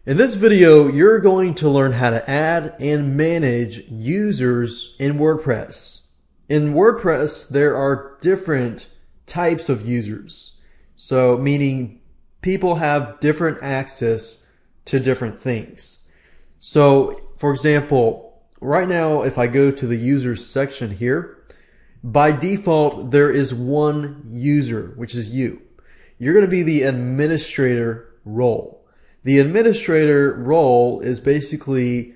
In this video, you're going to learn how to add and manage users in WordPress. In WordPress, there are different types of users. So meaning people have different access to different things. So for example, right now, if I go to the users section here, by default, there is one user, which is you. You're going to be the administrator role. The administrator role is basically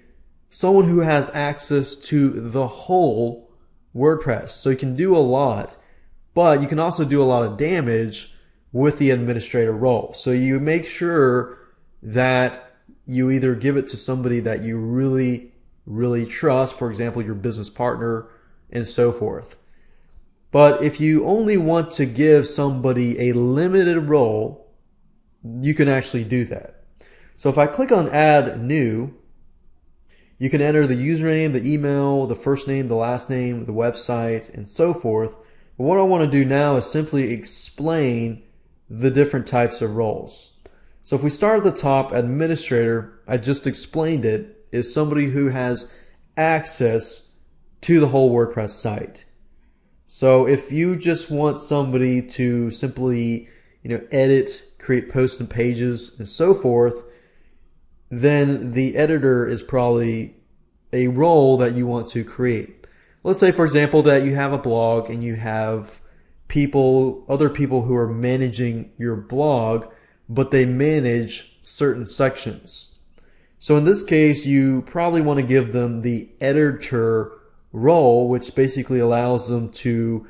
someone who has access to the whole WordPress. So you can do a lot, but you can also do a lot of damage with the administrator role. So you make sure that you either give it to somebody that you really trust, for example, your business partner and so forth. But if you only want to give somebody a limited role, you can actually do that. So if I click on Add New, you can enter the username, the email, the first name, the last name, the website, and so forth. But what I want to do now is simply explain the different types of roles. So if we start at the top, administrator, I just explained it, is somebody who has access to the whole WordPress site. So if you just want somebody to simply, edit, create posts and pages and so forth, then the editor is probably a role that you want to create. Let's say, for example, that you have a blog and you have other people who are managing your blog, but they manage certain sections. So in this case, you probably want to give them the editor role, which basically allows them to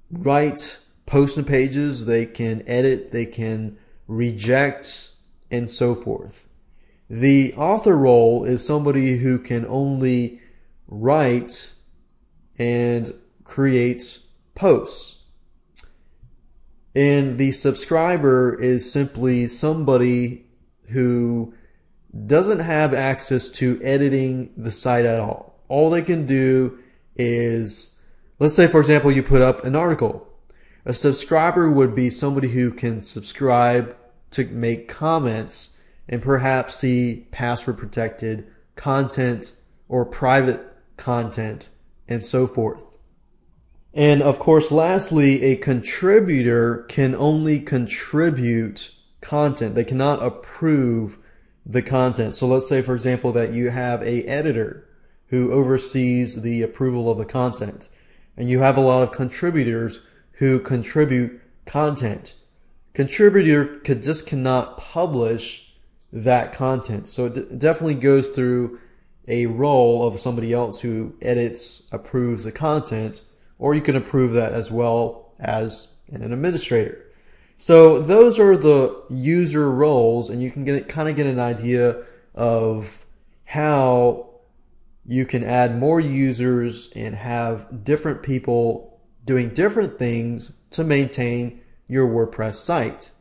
write posts and pages, they can edit, they can reject, and so forth. The author role is somebody who can only write and create posts. And the subscriber is simply somebody who doesn't have access to editing the site at all. All they can do is, let's say, for example, you put up an article. A subscriber would be somebody who can subscribe to make comments and perhaps see password protected content or private content and so forth. And of course, lastly, a contributor can only contribute content. They cannot approve the content. So let's say, for example, that you have an editor who oversees the approval of the content, and you have a lot of contributors who contribute content. Contributor just cannot publish that content. So it definitely goes through a role of somebody else who edits, approves the content, or you can approve that as well as an administrator. So those are the user roles, and you can kind of get an idea of how you can add more users and have different people doing different things to maintain your WordPress site.